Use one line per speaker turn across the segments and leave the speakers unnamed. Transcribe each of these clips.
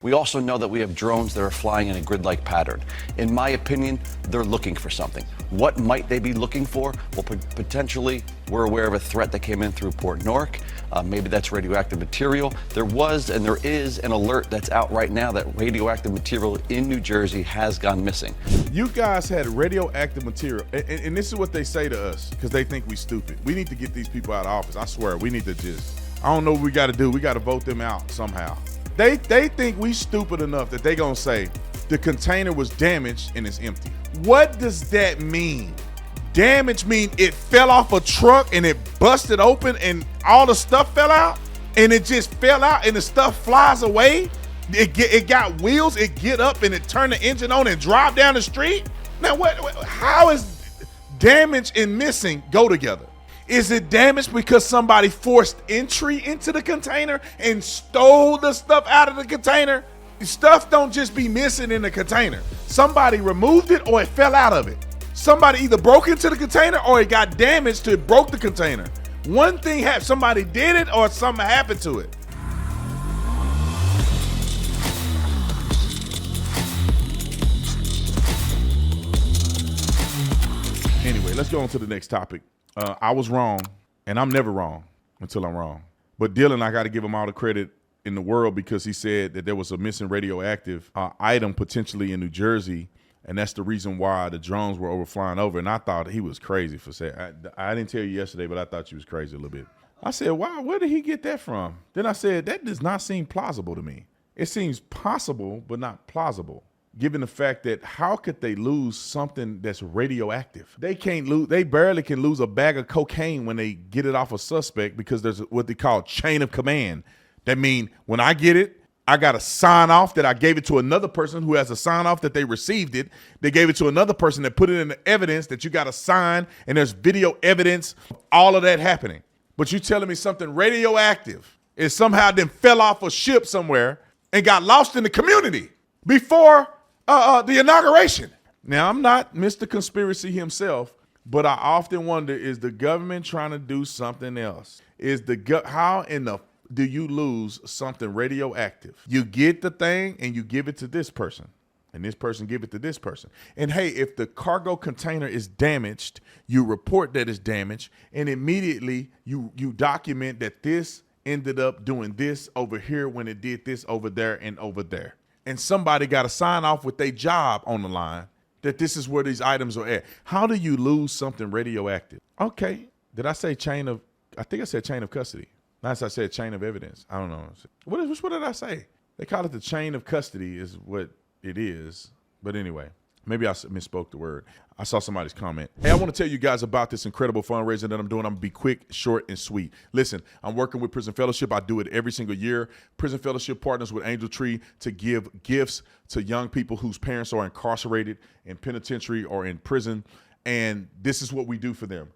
We also know that we have drones that are flying in a grid-like pattern. In my opinion, they're looking for something. What might they be looking for? Well, potentially, we're aware of a threat that came in through Port Newark. Maybe that's radioactive material. There was and there is an alert that's out right now that radioactive material in New Jersey has gone missing.
You guys had radioactive material, and this is what they say to us because they think we stupid. We need to get these people out of office. I swear, we need to I don't know what we got to do. We got to vote them out somehow. They think we stupid enough that they gonna say the container was damaged and it's empty. What does that mean? Damage mean it fell off a truck and it busted open and all the stuff fell out and it just fell out and the stuff flies away. It got wheels, it get up and it turn the engine on and drive down the street. Now how is damage and missing go together? Is it damaged because somebody forced entry into the container and stole the stuff out of the container? Stuff don't just be missing in the container. Somebody removed it or it fell out of it. Somebody either broke into the container or it got damaged to it broke the container. One thing happened, somebody did it or something happened to it. Anyway, let's go on to the next topic. I was wrong, and I'm never wrong until I'm wrong. But Dylan, I got to give him all the credit in the world because he said that there was a missing radioactive item potentially in New Jersey, and that's the reason why the drones were overflying over. And I thought he was crazy for saying. I didn't tell you yesterday, but I thought you was crazy a little bit. I said, wow, where did he get that from? Then I said, that does not seem plausible to me. It seems possible, but not plausible. Given the fact that how could they lose something that's radioactive? They barely can lose a bag of cocaine when they get it off a suspect because there's what they call chain of command. That means when I get it, I got to sign off that I gave it to another person who has to sign off that they received it. They gave it to another person that put it in the evidence that you got to sign, and there's video evidence of all of that happening. But you telling me something radioactive is somehow then fell off a ship somewhere and got lost in the community before the inauguration. Now, I'm not Mr. Conspiracy himself, but I often wonder, is the government trying to do something else? How in the do you lose something radioactive? You get the thing and you give it to this person, and this person give it to this person. And hey, if the cargo container is damaged, you report that it's damaged, and immediately you document that this ended up doing this over here when it did this over there and over there. And somebody got to sign off with their job on the line that this is where these items are at. How do you lose something radioactive? Okay. Did I say I think I said chain of custody. Last I said chain of evidence. I don't know. What did I say? They call it the chain of custody is what it is. But anyway, maybe I misspoke the word. I saw somebody's comment. Hey, I want to tell you guys about this incredible fundraiser that I'm doing. I'm going to be quick, short, and sweet. Listen, I'm working with Prison Fellowship. I do it every single year. Prison Fellowship partners with Angel Tree to give gifts to young people whose parents are incarcerated in penitentiary or in prison. And this is what we do for them.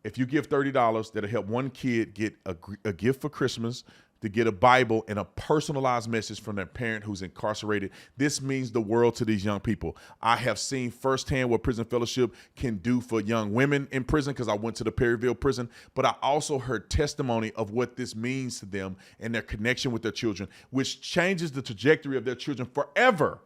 If you give $30, that'll help one kid get a gift for Christmas, to get a Bible and a personalized message from their parent who's incarcerated. This means the world to these young people. I have seen firsthand what Prison Fellowship can do for young women in prison because I went to the Perryville prison, but I also heard testimony of what this means to them and their connection with their children, which changes the trajectory of their children forever.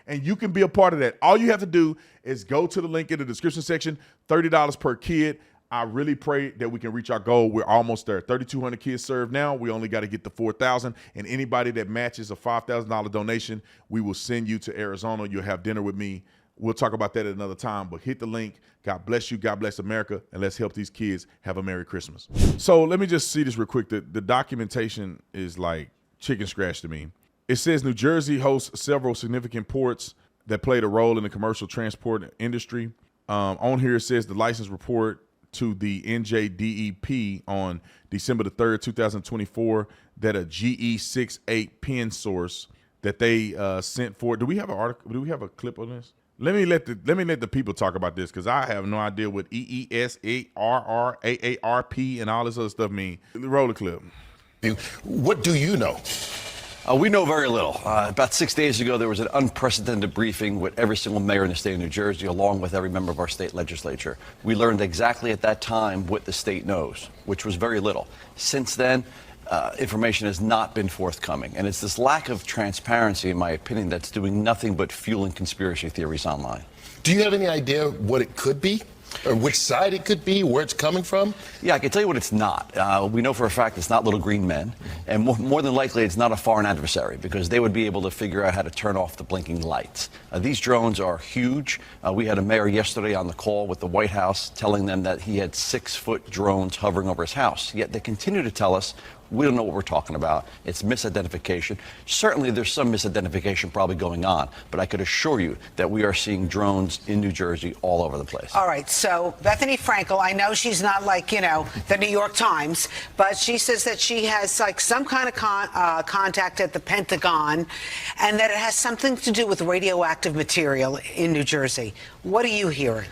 And you can be a part of that. All you have to do is go to the link in the description section, $30 per kid. I really pray that we can reach our goal. We're almost there. 3,200 kids served now. We only got to get to 4,000. And anybody that matches a $5,000 donation, we will send you to Arizona. You'll have dinner with me. We'll talk about that at another time. But hit the link. God bless you. God bless America. And let's help these kids have a Merry Christmas. So let me just see this real quick. The documentation is like chicken scratch to me. It says New Jersey hosts several significant ports that played a role in the commercial transport industry. On here it says the license report to the NJDEP on December the 3rd, 2024, that a GE68 pen source that they sent for. Do we have an article? Do we have a clip on this? Let me let the people talk about this because I have no idea what EESARRAARP and all this other stuff mean. Roll the clip.
What do you know?
We know very little. About 6 days ago, there was an unprecedented briefing with every single mayor in the state of New Jersey, along with every member of our state legislature. We learned exactly at that time what the state knows, which was very little. Since then, information has not been forthcoming. And it's this lack of transparency, in my opinion, that's doing nothing but fueling conspiracy theories online.
Do you have any idea what it could be? Or which side it could be, where it's coming from?
Yeah, I can tell you what it's not. We know for a fact it's not little green men, and more than likely it's not a foreign adversary, because they would be able to figure out how to turn off the blinking lights. These drones are huge. We had a mayor yesterday on the call with the White House telling them that he had 6-foot drones hovering over his house, yet they continue to tell us we don't know what we're talking about. It's misidentification. Certainly there's some misidentification probably going on, but I could assure you that we are seeing drones in New Jersey all over the place.
All right, so Bethany Frankel, I know she's not like, the New York Times, but she says that she has like some kind of contact at the Pentagon and that it has something to do with radioactive material in New Jersey. What are you hearing?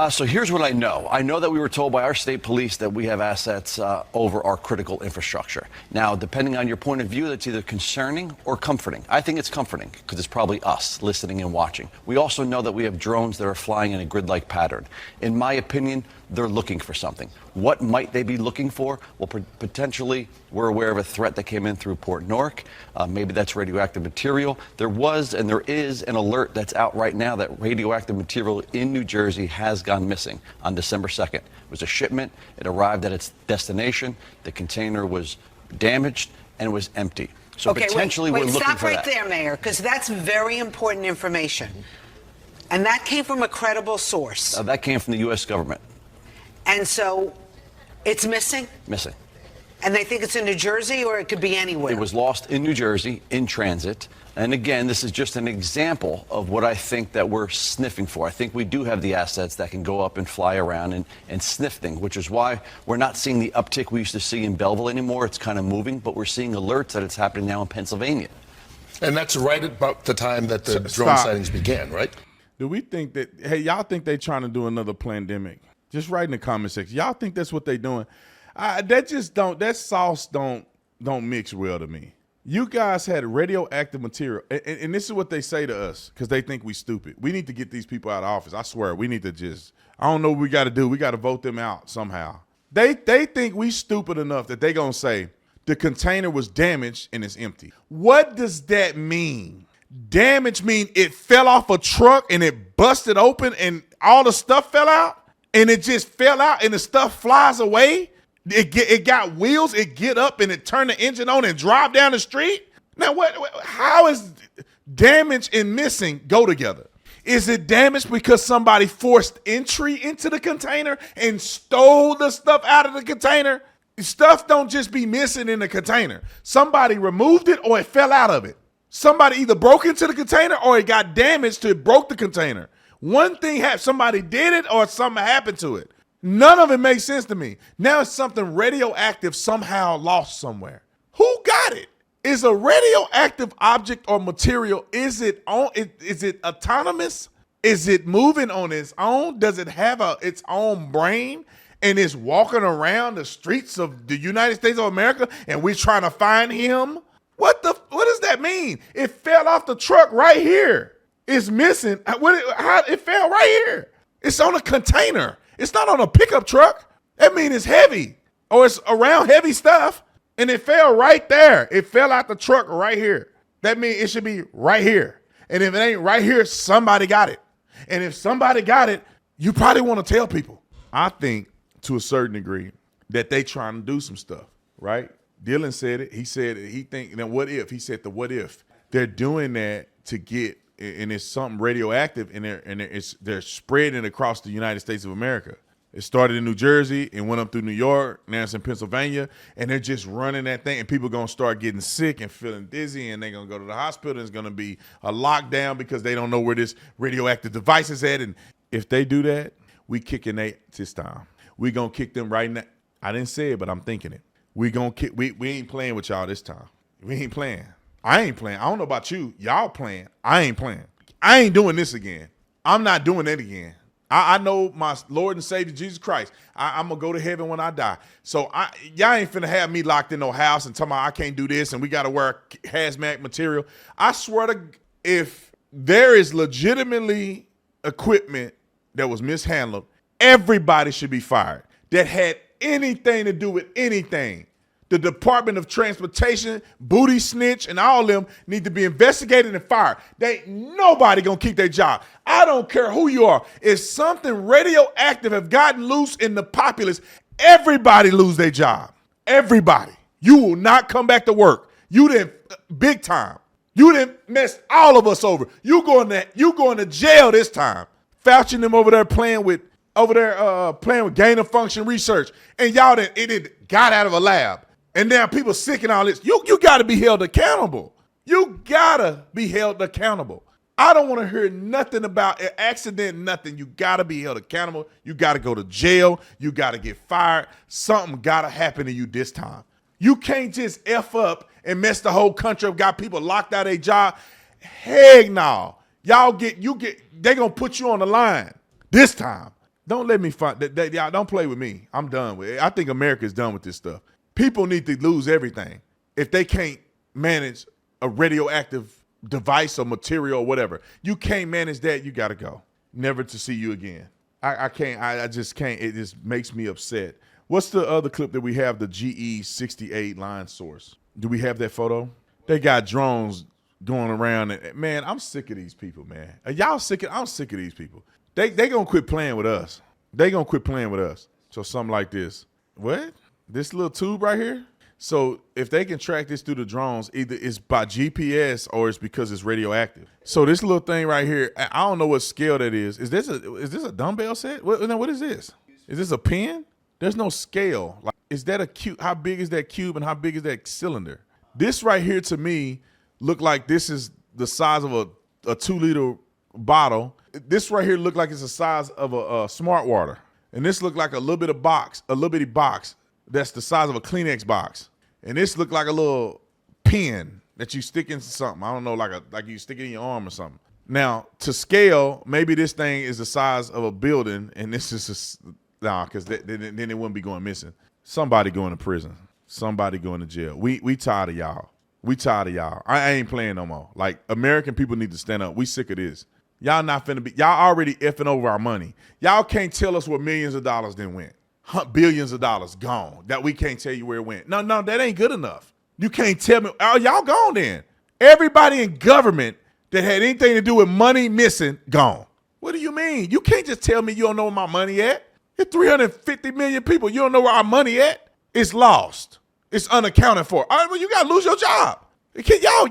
So here's what I know. I know that we were told by our state police that we have assets over our critical infrastructure. Now, depending on your point of view, that's either concerning or comforting. I think it's comforting because it's probably us listening and watching. We also know that we have drones that are flying in a grid-like pattern. In my opinion, they're looking for something. What might they be looking for? Well, potentially, we're aware of a threat that came in through Port Newark. Maybe that's radioactive material. There was and there is an alert that's out right now that radioactive material in New Jersey has gone missing on December 2nd. It was a shipment. It arrived at its destination. The container was damaged and it was empty. So potentially we're looking for that.
Stop right there, Mayor, because that's very important information. And that came from a credible source.
That came from the U.S. government.
And so it's missing?
Missing.
And they think it's in New Jersey, or it could be anywhere?
It was lost in New Jersey, in transit. And again, this is just an example of what I think that we're sniffing for. I think we do have the assets that can go up and fly around and sniff things, which is why we're not seeing the uptick we used to see in Belleville anymore. It's kind of moving, but we're seeing alerts that it's happening now in Pennsylvania.
And that's right about the time that the drone sightings began, right?
Do we think that, hey, y'all think they trying to do another pandemic? Just write in the comment section. Y'all think that's what they doing? That sauce don't mix well to me. You guys had radioactive material, and this is what they say to us because they think we stupid. We need to get these people out of office. I swear, we need to I don't know what we got to do. We got to vote them out somehow. They think we stupid enough that they going to say the container was damaged and it's empty. What does that mean? Damage mean it fell off a truck and it busted open and all the stuff fell out? And it just fell out and the stuff flies away? It got wheels, it get up and it turn the engine on and drive down the street? Now, how is damage and missing go together? Is it damaged because somebody forced entry into the container and stole the stuff out of the container? Stuff don't just be missing in the container. Somebody removed it or it fell out of it. Somebody either broke into the container or it got damaged to it broke the container. One thing happened, somebody did it or something happened to it. None of it makes sense to me. Now it's something radioactive somehow lost somewhere. Who got it? Is a radioactive object or material, is it autonomous? Is it moving on its own? Does it have its own brain and is walking around the streets of the United States of America and we're trying to find him? What does that mean? It fell off the truck right here. It's missing. It fell right here. It's on a container. It's not on a pickup truck. That means it's heavy or it's around heavy stuff and it fell right there. It fell out the truck right here. That means it should be right here. And if it ain't right here, somebody got it. And if somebody got it, you probably want to tell people. I think to a certain degree that they trying to do some stuff, right? Dylan said it. He said he think, now what if? He said the what if. They're doing that to get, and it's something radioactive, and they're spreading across the United States of America. It started in New Jersey and went up through New York, now it's in Pennsylvania, and they're just running that thing, and people are going to start getting sick and feeling dizzy, and they're going to go to the hospital, and it's going to be a lockdown because they don't know where this radioactive device is at, and if they do that, we kicking they this time. We going to kick them right now. I didn't say it, but I'm thinking it. We ain't playing with y'all this time. We ain't playing. I ain't playing. I don't know about you. Y'all playing. I ain't playing. I ain't doing this again. I'm not doing it again. I know my Lord and Savior, Jesus Christ. I'm going to go to heaven when I die. So y'all ain't finna have me locked in no house and tell me I can't do this and we got to wear hazmat material. I swear to, if there is legitimately equipment that was mishandled, everybody should be fired that had anything to do with anything The Department of Transportation, Booty Snitch, and all of them need to be investigated and fired. They ain't nobody gonna keep their job. I don't care who you are. If something radioactive have gotten loose in the populace, everybody lose their job. Everybody. You will not come back to work. You didn't, big time. You didn't mess all of us over. You going to jail this time. Fauci and them over there playing with gain of function research, and y'all it got out of a lab. And now people sick and all this. You got to be held accountable. You got to be held accountable. I don't want to hear nothing about an accident, nothing. You got to be held accountable. You got to go to jail. You got to get fired. Something got to happen to you this time. You can't just F up and mess the whole country up, got people locked out of their job. Heck no. They going to put you on the line this time. Don't let me find that. Y'all don't play with me. I'm done with it. I think America's done with this stuff. People need to lose everything if they can't manage a radioactive device or material or whatever. You can't manage that, you got to go. Never to see you again. I can't. I just can't. It just makes me upset. What's the other clip that we have, the GE68 line source? Do we have that photo? They got drones going around. Man, I'm sick of these people, man. Are y'all sick I'm sick of these people. They going to quit playing with us. They going to quit playing with us. So something like this. What? This little tube right here? So if they can track this through the drones, either it's by GPS or it's because it's radioactive. So this little thing right here, I don't know what scale that is. Is this a dumbbell set? What is this? Is this a pen? There's no scale. Like, is that a cube? How big is that cube and how big is that cylinder? This right here to me look like this is the size of a 2-liter bottle. This right here look like it's the size of a Smart Water. And this look like a little bitty box that's the size of a Kleenex box. And this look like a little pin that you stick into something. I don't know, like you stick it in your arm or something. Now, to scale, maybe this thing is the size of a building, and this is because then it wouldn't be going missing. Somebody going to prison. Somebody going to jail. We tired of y'all. We tired of y'all. I ain't playing no more. Like, American people need to stand up. We sick of this. Y'all not finna be. Y'all already effing over our money. Y'all can't tell us where millions of dollars then went. Billions of dollars gone. That we can't tell you where it went. No, that ain't good enough. You can't tell me. Oh, y'all gone then. Everybody in government that had anything to do with money missing, gone. What do you mean? You can't just tell me you don't know where my money at. It's 350 million people. You don't know where our money at? It's lost. It's unaccounted for. All right, well, you got to lose your job.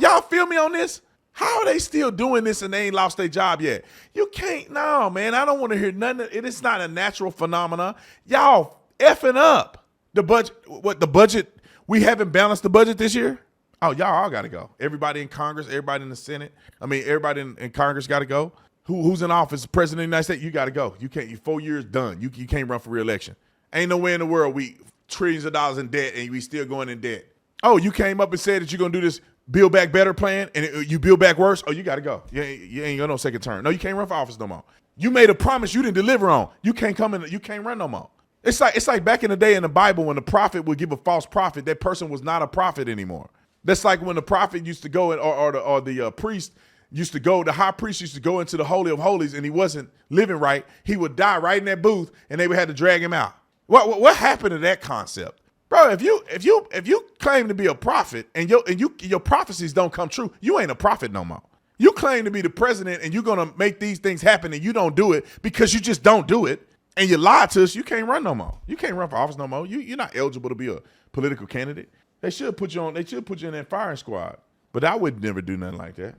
Y'all feel me on this? How are they still doing this and they ain't lost their job yet? You can't. No, man, I don't want to hear nothing. It's not a natural phenomenon. Y'all effing up. The budget? We haven't balanced the budget this year? Oh, y'all all got to go. Everybody in Congress, everybody in the Senate. Everybody in Congress got to go. Who's in office? The president of the United States, you got to go. You can't. You're 4 years done. You can't run for re-election. Ain't nowhere in the world we trillions of dollars in debt and we still going in debt. Oh, you came up and said that you're going to do this Build Back Better plan and you build back worse? Oh, you got to go. You ain't got no second term. No, you can't run for office no more. You made a promise you didn't deliver on. You can't come in. You can't run no more. It's like back in the day in the Bible when the prophet would give a false prophet, that person was not a prophet anymore. That's like when the prophet used to go or the priest used to go, the high priest used to go into the Holy of Holies and he wasn't living right. He would die right in that booth and they would have to drag him out. What happened to that concept? Bro, if you claim to be a prophet and your prophecies don't come true, you ain't a prophet no more. You claim to be the president and you're gonna make these things happen and you don't do it because you just don't do it and you lie to us, you can't run no more. You can't run for office no more. You're not eligible to be a political candidate. They should put you in that firing squad. But I would never do nothing like that.